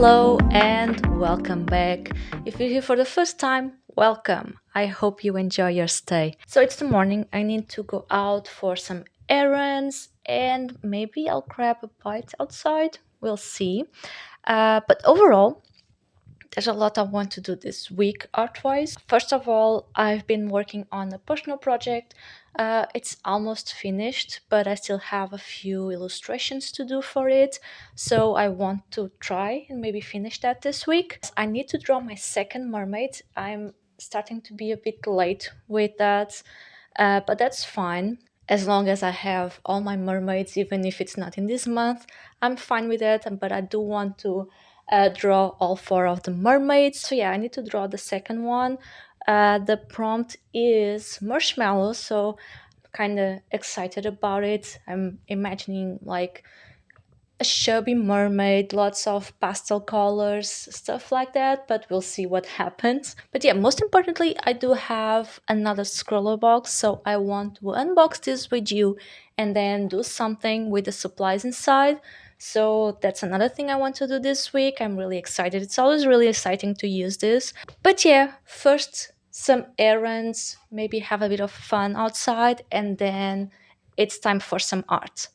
Hello and welcome back. If you're here for the first time, welcome. I hope you enjoy your stay. So it's the morning. I need to go out for some errands and maybe I'll grab a bite outside. We'll see. But overall, there's a lot I want to do this week art-wise. First of all, I've been working on a personal project. It's almost finished, but I still have a few illustrations to do for it. So I want to try and maybe finish that this week. I need to draw my second mermaid. I'm starting to be a bit late with that, but that's fine. As long as I have all my mermaids, even if it's not in this month, I'm fine with that. But I do want to draw all four of the mermaids. So yeah, I need to draw the second one. The prompt is marshmallow, so I'm kind of excited about it. I'm imagining like a chubby mermaid, lots of pastel colors, stuff like that, but we'll see what happens. But yeah, most importantly, I do have another scroller box, so I want to unbox this with you and then do something with the supplies inside. So that's another thing I want to do this week. I'm really excited. It's always really exciting to use this. But yeah, first some errands, maybe have a bit of fun outside, and then it's time for some art.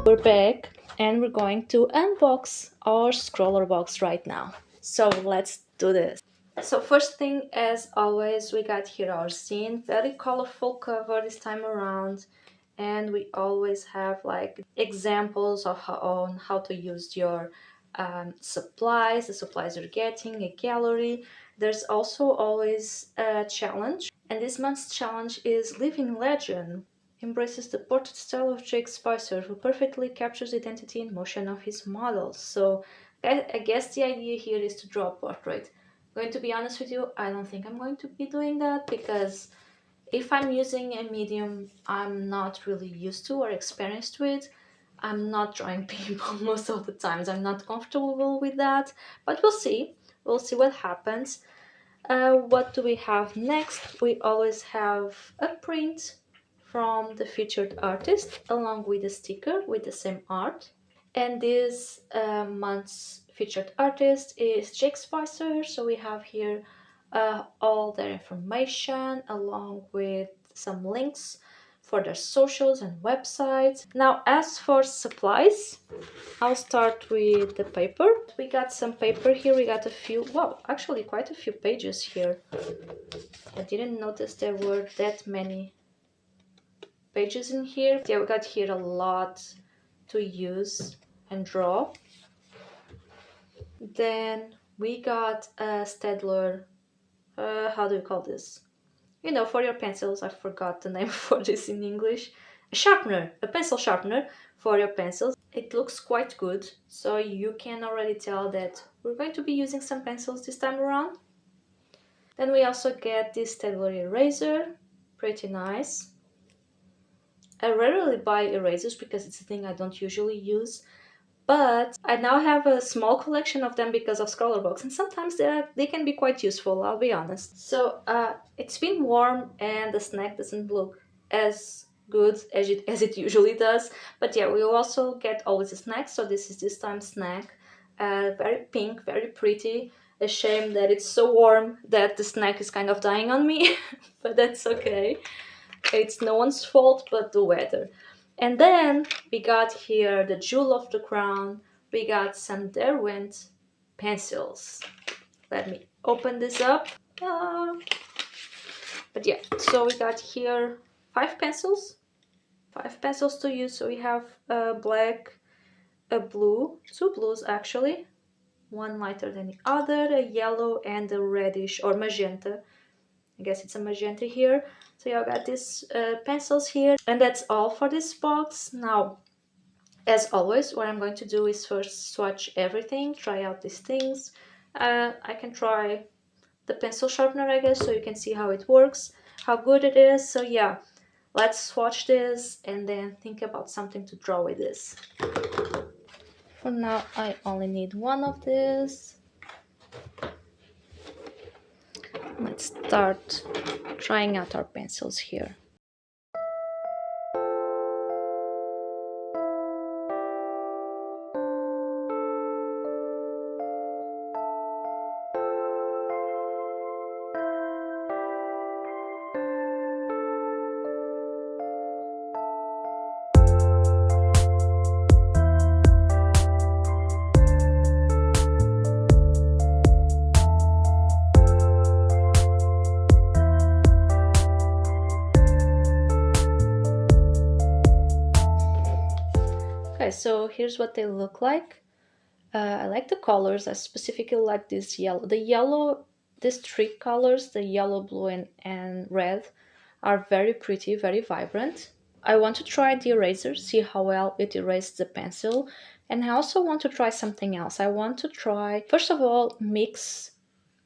We're back and we're going to unbox our scroller box right now. So let's do this. So first thing, as always, we got here our scene, very colorful cover this time around, and we always have like examples of how to use your supplies, the supplies you're getting, a gallery. There's also always a challenge, and this month's challenge is Living Legend. Embraces the portrait style of Jake Spicer, who perfectly captures the identity and motion of his models. So I guess the idea here is to draw a portrait. Going to be honest with you, I don't think I'm going to be doing that because if I'm using a medium I'm not really used to or experienced with, I'm not drawing people most of the times. I'm not comfortable with that, but we'll see. We'll see what happens. What do we have next? We always have a print from the featured artist along with a sticker with the same art. And this month's featured artist is Jake Spicer. So we have here all their information along with some links for their socials and websites. Now, as for supplies, I'll start with the paper. We got some paper here. We got a few, wow, actually quite a few pages here. I didn't notice there were that many pages in here. Yeah, we got here a lot to use and draw. Then we got a Stedler, how do you call this? You know, for your pencils, I forgot the name for this in English. A sharpener, a pencil sharpener for your pencils. It looks quite good, so you can already tell that we're going to be using some pencils this time around. Then we also get this Stedler eraser, pretty nice. I rarely buy erasers because it's a thing I don't usually use, but I now have a small collection of them because of scrawlrbox, and sometimes they can be quite useful, I'll be honest. So it's been warm and the snack doesn't look as good as it usually does. But yeah, we also get always a snack. So this time snack, very pink, very pretty. A shame that it's so warm that the snack is kind of dying on me, but that's okay. It's no one's fault but the weather. And then we got here the jewel of the crown. We got some Derwent pencils. Let me open this up. Uh, but yeah, so we got here five pencils to use. So we have a black, a blue, two blues actually, one lighter than the other, a yellow and a reddish or magenta. I guess it's a magenta here. So yeah, I got these pencils here, and that's all for this box. Now, as always, what I'm going to do is first swatch everything, try out these things. I can try the pencil sharpener, I guess, so you can see how it works, how good it is. So yeah, let's swatch this and then think about something to draw with this. For now, I only need one of these. Let's start trying out our pencils here. Okay, so here's what they look like. I like the colors. I specifically like this yellow. The yellow, these three colors, the yellow, blue, and red, are very pretty, very vibrant. I want to try the eraser, see how well it erases the pencil. And I also want to try something else. I want to try, first of all, mix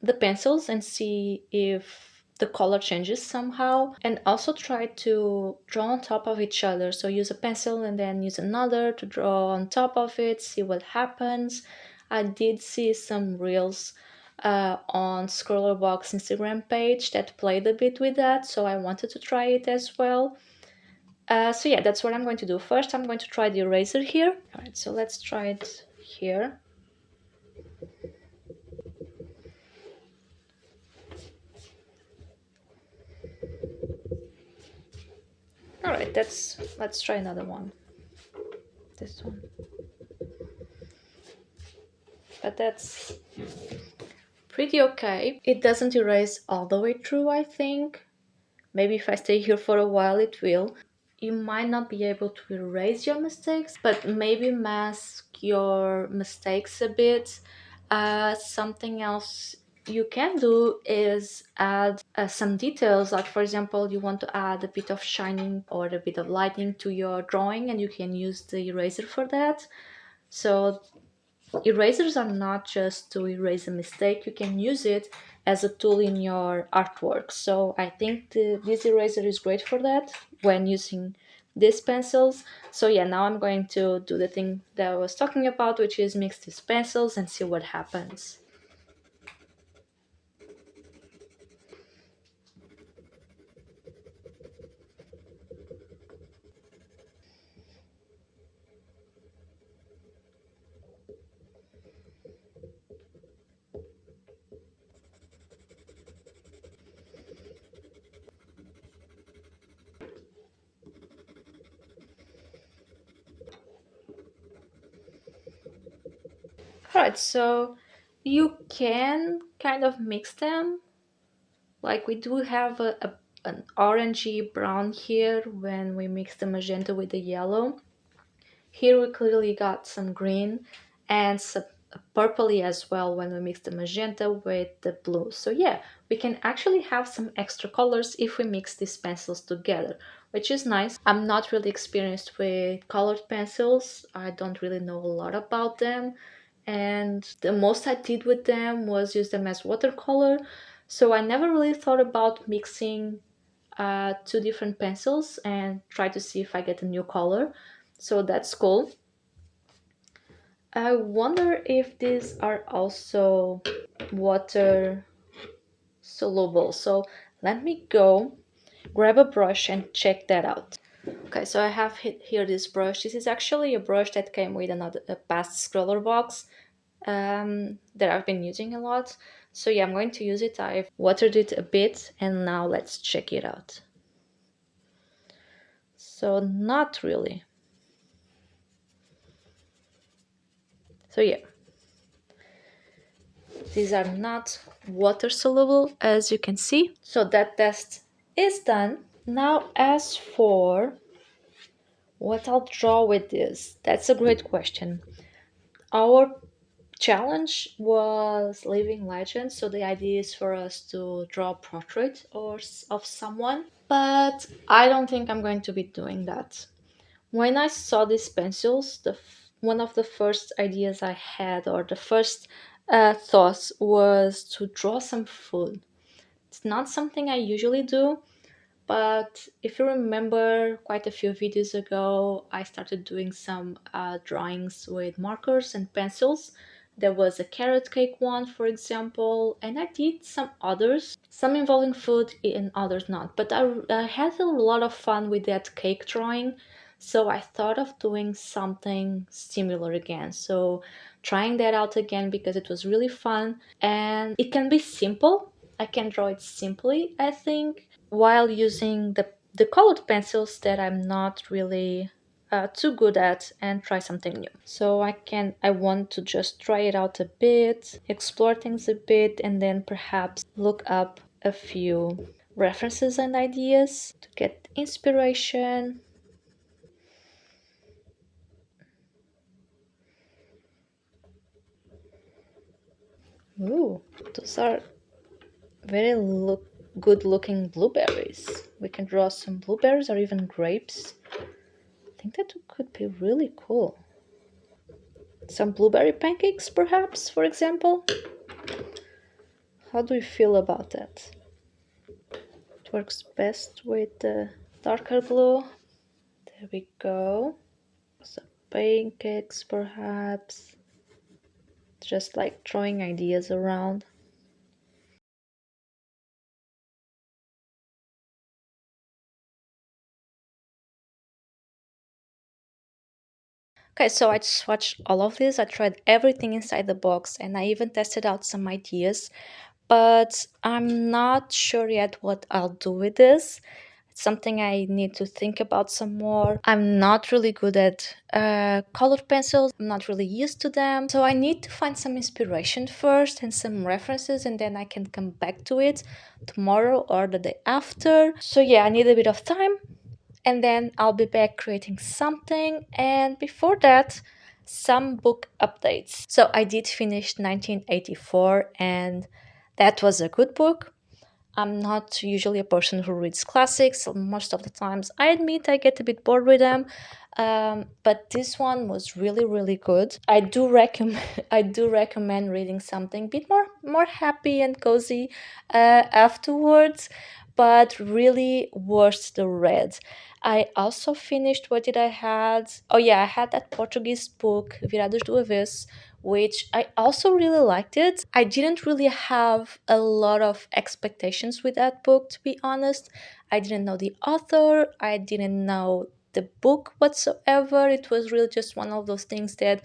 the pencils and see if the color changes somehow, and also try to draw on top of each other. So use a pencil and then use another to draw on top of it, see what happens. I did see some reels on scrawlrbox Instagram page that played a bit with that, so I wanted to try it as well. So yeah, that's what I'm going to do. First I'm going to try the eraser here. All right, so let's try it here. All right, let's try another one. This one. But that's pretty okay. It doesn't erase all the way through, I think. Maybe if I stay here for a while, it will. You might not be able to erase your mistakes, but maybe mask your mistakes a bit. Something else you can do is add some details, like for example you want to add a bit of shining or a bit of lighting to your drawing, and you can use the eraser for that. So erasers are not just to erase a mistake, you can use it as a tool in your artwork. So I think this eraser is great for that when using these pencils. So yeah, now I'm going to do the thing that I was talking about, which is mix these pencils and see what happens. Alright, so you can kind of mix them. Like we do have an orangey brown here when we mix the magenta with the yellow. Here we clearly got some green and some purpley as well when we mix the magenta with the blue. So yeah, we can actually have some extra colors if we mix these pencils together, which is nice. I'm not really experienced with colored pencils. I don't really know a lot about them. And the most I did with them was use them as watercolor. So I never really thought about mixing two different pencils and try to see if I get a new color. So that's cool. I wonder if these are also water soluble. So let me go grab a brush and check that out. Okay, so I have here this brush. This is actually a brush that came with another a past scroller box that I've been using a lot. So yeah, I'm going to use it. I've watered it a bit, and now let's check it out. So not really. So yeah, these are not water soluble as you can see. So that test is done. Now as for what I'll draw with this, that's a great question. Our challenge was living legends, so the idea is for us to draw a portrait of someone, but I don't think I'm going to be doing that. When I saw these pencils, one of the first ideas I had, or the first thoughts, was to draw some food. It's not something I usually do, but if you remember quite a few videos ago, I started doing some drawings with markers and pencils. There was a carrot cake one, for example, and I did some others, some involving food and others not. But I had a lot of fun with that cake drawing, so I thought of doing something similar again. So trying that out again because it was really fun and it can be simple. I can draw it simply, I think, while using the colored pencils that I'm not really too good at, and try something new. So I want to just try it out a bit, explore things a bit, and then perhaps look up a few references and ideas to get inspiration. Ooh, those are very good looking blueberries. We can draw some blueberries or even grapes. I think that could be really cool. Some blueberry pancakes, perhaps, for example. How do you feel about that? It works best with the darker blue. There we go. Some pancakes, perhaps. Just like throwing ideas around. Okay, so I swatched all of this. I tried everything inside the box and I even tested out some ideas, but I'm not sure yet what I'll do with this. It's something I need to think about some more. I'm not really good at colored pencils, I'm not really used to them. So I need to find some inspiration first and some references, and then I can come back to it tomorrow or the day after. So yeah, I need a bit of time and then I'll be back creating something. And before that, some book updates. So I did finish 1984, and that was a good book. I'm not usually a person who reads classics. Most of the times, I admit I get a bit bored with them. But this one was really, really good. I do recommend. I do recommend reading something a bit more happy and cozy afterwards, but really worth the read. I also finished. What did I had? Oh yeah, I had that Portuguese book Virados do Avesso, which I also really liked it. I didn't really have a lot of expectations with that book, to be honest. I didn't know the author, I didn't know the book whatsoever. It was really just one of those things that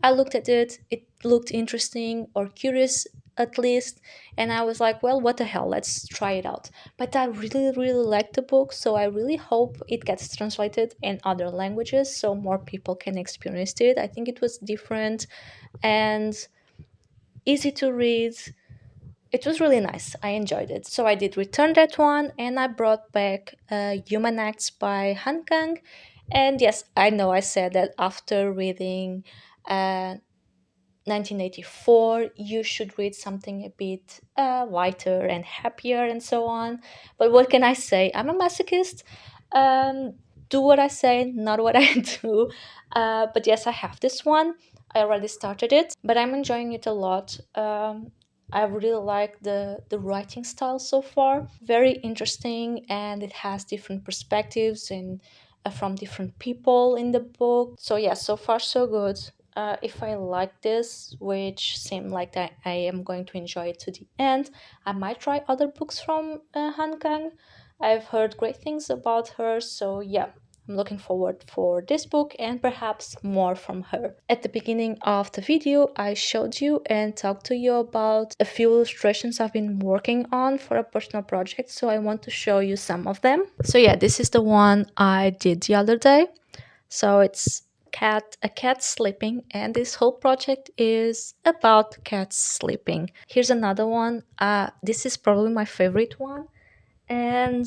I looked at it, it looked interesting or curious at least, and I was like, well, what the hell, let's try it out. But I really, really liked the book, so I really hope it gets translated in other languages so more people can experience it. I think it was different and easy to read. It was really nice. I enjoyed it. So I did return that one and I brought back Human Acts by Han Kang. And yes, I know I said that after reading 1984, you should read something a bit lighter and happier and so on. But what can I say? I'm a masochist. Um, do what I say, not what I do. But yes, I have this one. I already started it, but I'm enjoying it a lot. I really like the writing style so far. Very interesting, and it has different perspectives and from different people in the book. So yeah, so far so good. If I like this, which seem like that I am going to enjoy it to the end, I might try other books from Han Kang. I've heard great things about her, so yeah, I'm looking forward for this book and perhaps more from her. At the beginning of the video, I showed you and talked to you about a few illustrations I've been working on for a personal project, so I want to show you some of them. So yeah, this is the one I did the other day. So it's a cat sleeping, and this whole project is about cats sleeping. Here's another one. This is probably my favorite one, and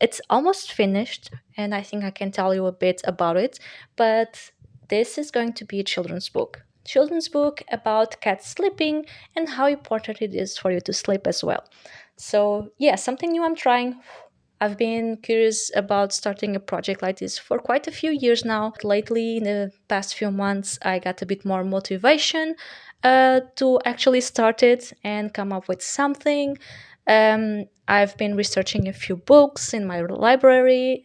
it's almost finished, and I think I can tell you a bit about it. But this is going to be a children's book about cats sleeping and how important it is for you to sleep as well. So yeah, something new I'm trying. I've been curious about starting a project like this for quite a few years now. Lately, in the past few months, I got a bit more motivation to actually start it and come up with something. I've been researching a few books in my library.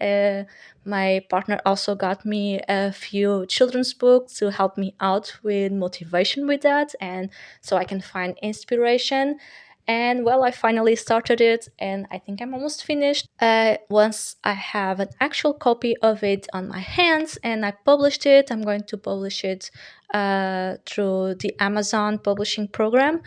My partner also got me a few children's books to help me out with motivation with that, and so I can find inspiration. And well, I finally started it, and I think I'm almost finished. Once I have an actual copy of it on my hands and I published it, I'm going to publish it through the Amazon publishing program.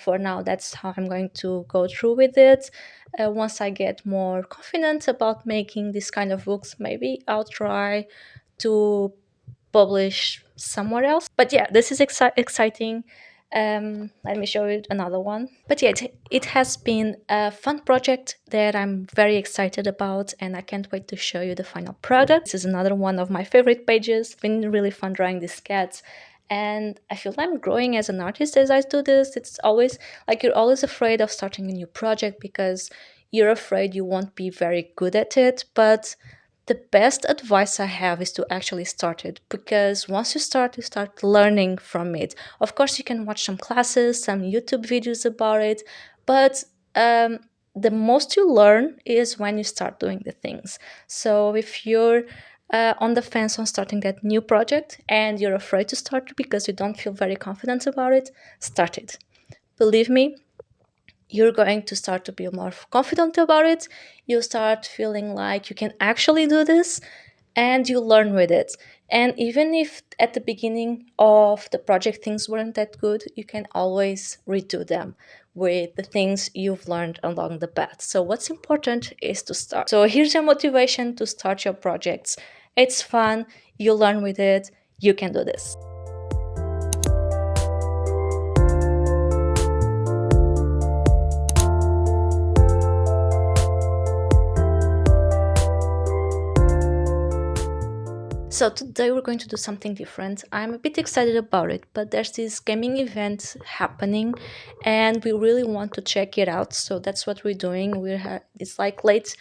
For now, that's how I'm going to go through with it. Once I get more confident about making this kind of books, maybe I'll try to publish somewhere else. But yeah, this is exciting. Let me show you another one. But yeah, it has been a fun project that I'm very excited about, and I can't wait to show you the final product. This is another one of my favorite pages. It's been really fun drawing these cats, and I feel I'm growing as an artist as I do this. It's always like you're always afraid of starting a new project because you're afraid you won't be very good at it. But the best advice I have is to actually start it, because once you start learning from it. Of course, you can watch some classes, some YouTube videos about it, but um, the most you learn is when you start doing the things. So if you're on the fence on starting that new project and you're afraid to start because you don't feel very confident about it, start it. Believe me, you're going to start to be more confident about it. You start feeling like you can actually do this, and you learn with it. And even if at the beginning of the project things weren't that good, you can always redo them with the things you've learned along the path. So what's important is to start. So here's your motivation to start your projects. It's fun, you learn with it, you can do this. So today we're going to do something different. I'm a bit excited about it, but there's this gaming event happening and we really want to check it out. So that's what we're doing. It's like late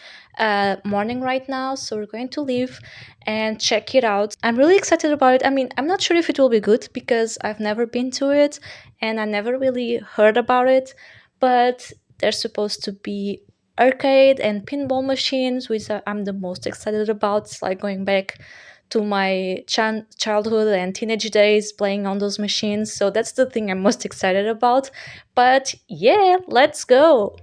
morning right now, so we're going to leave and check it out. I'm really excited about it. I mean, I'm not sure if it will be good because I've never been to it and I never really heard about it, but there's supposed to be arcade and pinball machines, which I'm the most excited about. It's like going back to my childhood and teenage days playing on those machines. So that's the thing I'm most excited about. But yeah, let's go.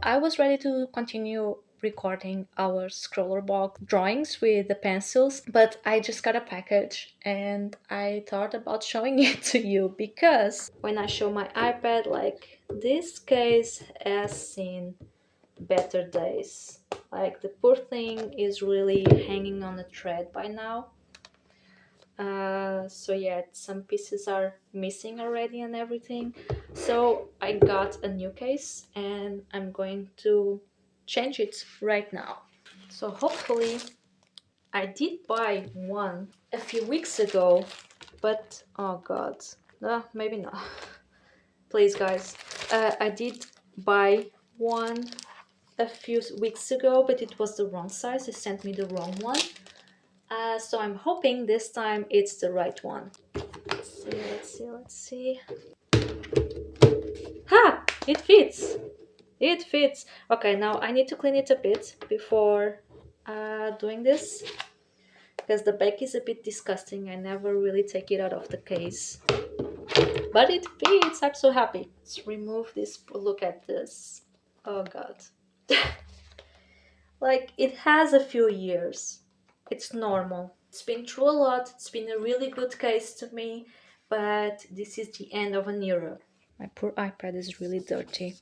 I was ready to continue recording our scrawlrbox drawings with the pencils, but I just got a package and I thought about showing it to you because when I show my iPad, like, this case has seen better days. Like, the poor thing is really hanging on a thread by now. So yeah, some pieces are missing already and everything. So I got a new case and I'm going to change it right now. So hopefully, I did buy one a few weeks ago, but oh god, no, maybe not. Please guys, I did buy one a few weeks ago, but it was the wrong size. They sent me the wrong one. So I'm hoping this time it's the right one. Let's see. Ha! It fits! It fits. Okay, now I need to clean it a bit before doing this because the back is a bit disgusting. I never really take it out of the case. But it fits. I'm so happy. Let's remove this. Look at this. Oh god. Like, it has a few years. It's normal. It's been through a lot. It's been a really good case to me. But this is the end of an era. My poor iPad is really dirty.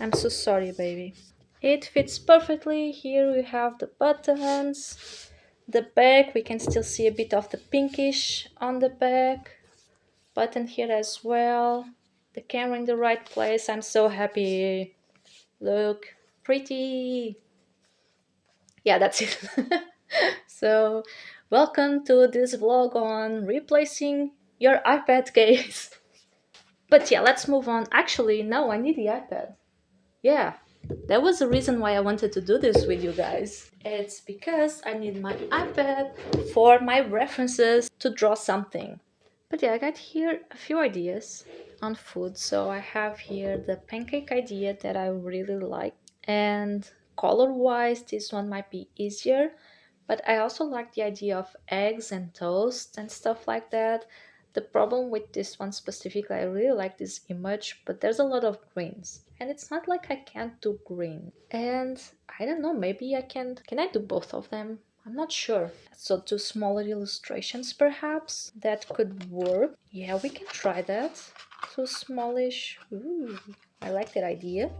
I'm so sorry, baby. It fits perfectly. Here we have the buttons. The back, we can still see a bit of the pinkish on the back. Button here as well. The camera in the right place. I'm so happy. Look, pretty. Yeah, that's it. So, welcome to this vlog on replacing your iPad case. But yeah, let's move on. Actually, no, I need the iPad. Yeah, there was a reason why I wanted to do this with you guys. It's because I need my iPad for my references to draw something. But yeah, I got here a few ideas on food. So I have here the pancake idea that I really like. And color wise, this one might be easier. But I also like the idea of eggs and toast and stuff like that. The problem with this one specifically, I really like this image, but there's a lot of greens. And it's not like I can't do green. And I don't know, maybe I can. Can I do both of them? I'm not sure. So two smaller illustrations perhaps? That could work. Yeah, we can try that. Two smallish. Ooh, I like that idea.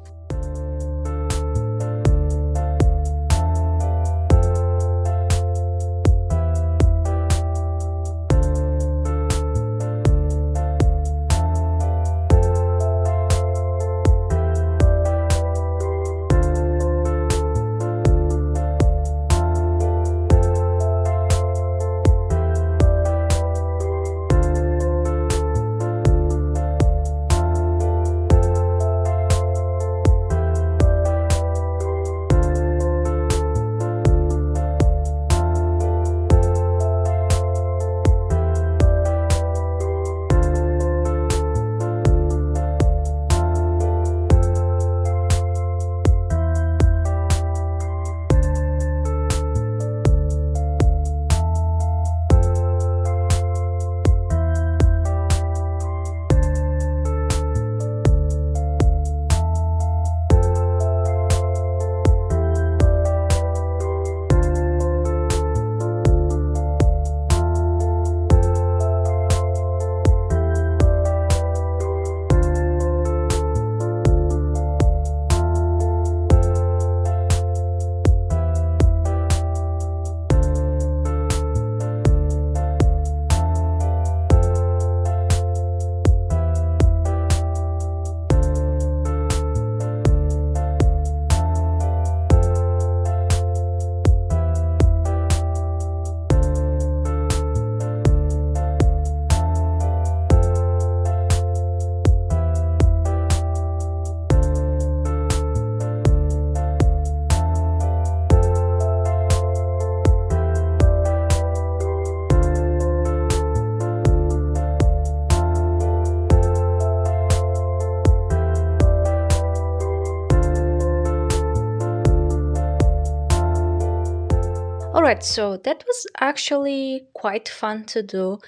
Alright, so that was actually quite fun to do.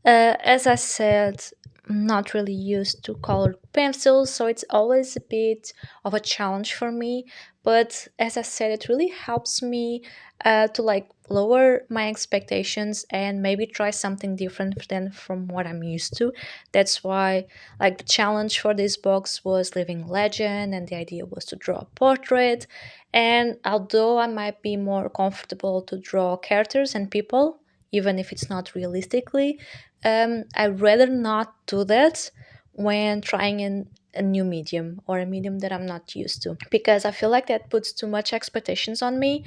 As I said, I'm not really used to colored pencils, so it's always a bit of a challenge for me. But as I said, it really helps me to like lower my expectations and maybe try something different than from what I'm used to. That's why like the challenge for this box was living legend, and the idea was to draw a portrait. And although I might be more comfortable to draw characters and people, even if it's not realistically, I'd rather not do that when trying in a new medium or a medium that I'm not used to, because I feel like that puts too much expectations on me,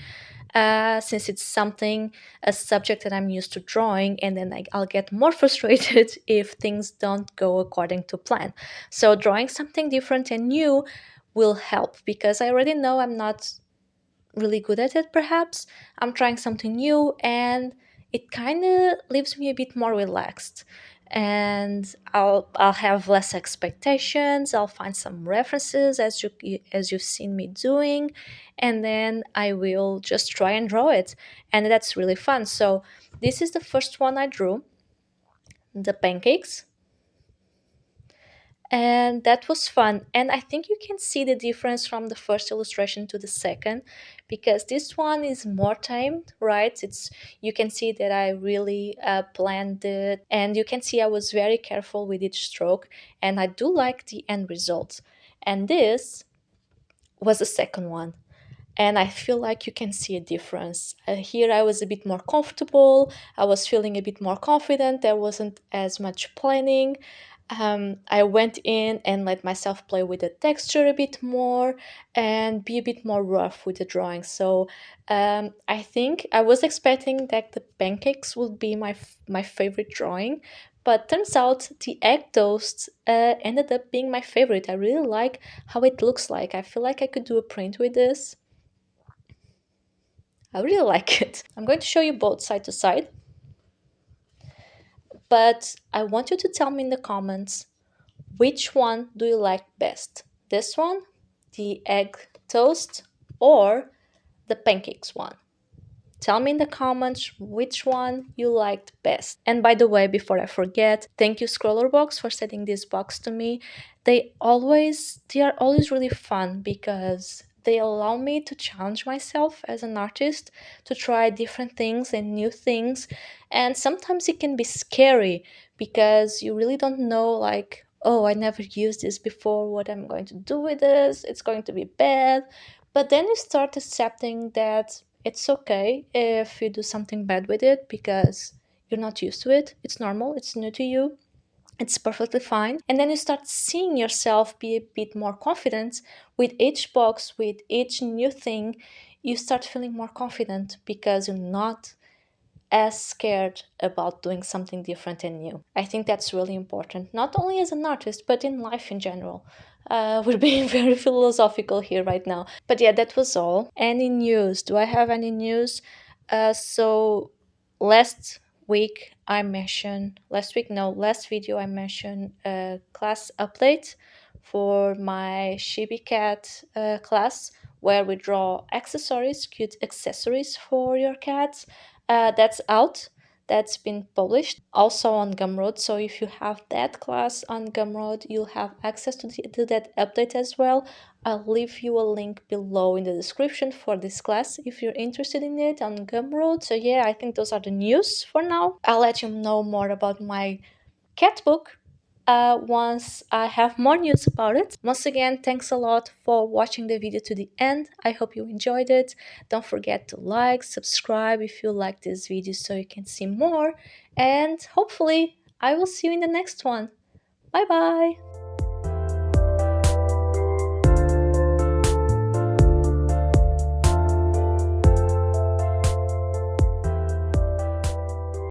since it's something, a subject that I'm used to drawing, and then I'll get more frustrated if things don't go according to plan. So drawing something different and new will help because I already know I'm not really good at it, perhaps. I'm trying something new and it kind of leaves me a bit more relaxed. and I'll have less expectations. I'll find some references as you've seen me doing, and then I will just try and draw it, and that's really fun. So this is the first one I drew, the pancakes, and that was fun. And I think you can see the difference from the first illustration to the second, because this one is more tamed, right? It's, you can see that I really planned it, and you can see I was very careful with each stroke, and I do like the end result. And this was the second one, and I feel like you can see a difference. Here I was a bit more comfortable, I was feeling a bit more confident, there wasn't as much planning. I went in and let myself play with the texture a bit more and be a bit more rough with the drawing. So I think I was expecting that the pancakes would be my favorite drawing, but turns out the egg toast ended up being my favorite. I really like how it looks like. I feel like I could do a print with this. I really like it. I'm going to show you both side to side, but I want you to tell me in the comments, which one do you like best? This one, the egg toast, or the pancakes one? Tell me in the comments which one you liked best. And by the way, before I forget, thank you scrawlrbox for sending this box to me. They are always really fun because they allow me to challenge myself as an artist, to try different things and new things. And sometimes it can be scary because you really don't know, like, oh, I never used this before, what I'm going to do with this, it's going to be bad. But then you start accepting that it's okay if you do something bad with it because you're not used to it. It's normal, it's new to you, it's perfectly fine. And then you start seeing yourself be a bit more confident with each box, with each new thing. You start feeling more confident because you're not as scared about doing something different and new. I think that's really important, not only as an artist, but in life in general. We're being very philosophical here right now. But yeah, that was all. Any news? Do I have any news? So last week I mentioned, last video I mentioned a class update for my Chibi Cat class, where we draw accessories, cute accessories for your cats. That's out. That's been published also on Gumroad. So if you have that class on Gumroad, you'll have access to that update as well. I'll leave you a link below in the description for this class if you're interested in it on Gumroad. So yeah, I think those are the news for now. I'll let you know more about my cat book once I have more news about it. Once again, thanks a lot for watching the video to the end. I hope you enjoyed it. Don't forget to like, subscribe if you like this video so you can see more. And hopefully I will see you in the next one. Bye bye!